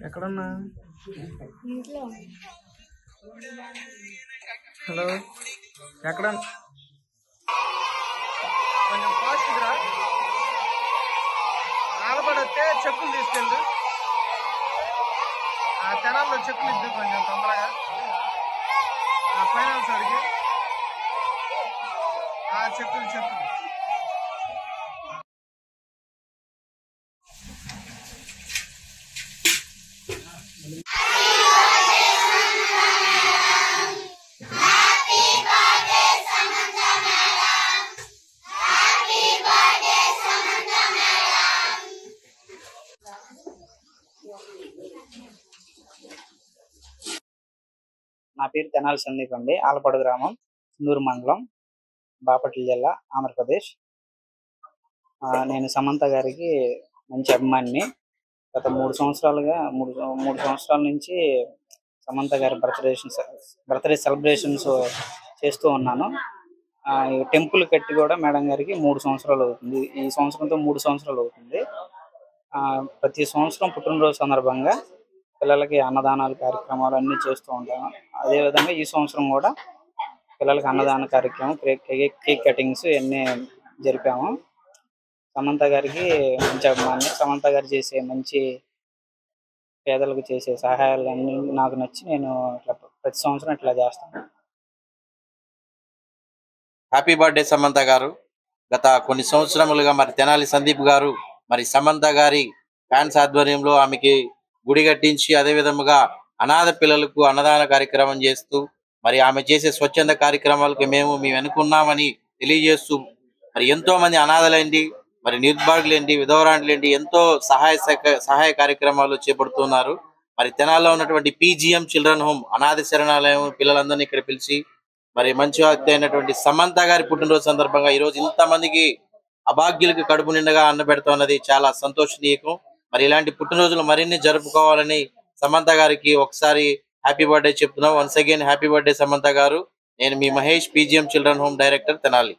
ఎక్కడున్నా? హలో, ఎక్కడ? కొంచెం ఫాస్ట్గా ఆలపడితే చెక్కులు తీసుకెళ్ళు. ఆ తెనాల్లో చెక్కులు ఇద్దు కొంచెం తొందరగా. ఆ ఫైనాన్స్ అడిగి ఆ చెక్కులు నా పేరు తెనాలి సందీప్ అండి. ఆలపాడు గ్రామం, సింధూరు మండలం, బాపట్ల జిల్లా, ఆంధ్రప్రదేశ్. నేను సమంత గారికి మంచి అభిమానిని. గత 3 సంవత్సరాలుగా 3 సంవత్సరాల నుంచి సమంత గారి బర్త్డే సెలబ్రేషన్స్ చేస్తూ ఉన్నాను. టెంపుల్ కట్టి కూడా మేడం గారికి 3 సంవత్సరాలు అవుతుంది. ఈ సంవత్సరంతో 3 సంవత్సరాలు అవుతుంది. ప్రతి సంవత్సరం పుట్టినరోజు సందర్భంగా పిల్లలకి అన్నదానాలు కార్యక్రమాలు అన్నీ చేస్తూ ఉంటాను. అదేవిధంగా ఈ సంవత్సరం కూడా పిల్లలకి అన్నదాన కార్యక్రమం, కేక్ కటింగ్స్ ఇవన్నీ జరిపాము. సమంత గారికి మంచి అభిమాని. సమంత గారు చేసే మంచి పేదలకు చేసే సహాయాలు అన్నీ నాకు నచ్చి నేను ప్రతి సంవత్సరం ఇట్లా చేస్తాను. హ్యాపీ బర్త్డే సమంత గారు. గత కొన్ని సంవత్సరములుగా మరి తెనాలి సందీప్ గారు మరి సమంత గారి ఫ్యాన్స్ ఆధ్వర్యంలో ఆమెకి గుడి కట్టించి అదే విధముగా అనాథ పిల్లలకు అన్నదాన కార్యక్రమం చేస్తూ మరి ఆమె చేసే స్వచ్ఛంద కార్యక్రమాలకు మేము వెనుకున్నామని తెలియజేస్తూ మరి ఎంతో మంది అనాథలేంటి, మరి నిర్భాగ్యులేంటి, విధవరాండ్లేంటి ఎంతో సహాయ కార్యక్రమాలు చేపడుతున్నారు. మరి తెనాల్లో ఉన్నటువంటి PGM చిల్డ్రన్ హోమ్ అనాథ శరణాలయం పిల్లలందరినీ ఇక్కడ పిలిచి మరి మంచి వ్యక్తి అయినటువంటి సమంత గారి పుట్టినరోజు సందర్భంగా ఈరోజు ఇంతమందికి అభాగ్యులకు కడుపు నిండగా అన్న పెడుతున్నది చాలా సంతోషనీయకం. మరి ఇలాంటి పుట్టినరోజులు మరిన్ని జరుపుకోవాలని సమంత గారికి ఒకసారి హ్యాపీ బర్త్డే చెప్తున్నాం. Once again happy birthday Samantha garu. నేను మీ Mahesh, PGM children home director, Tenali.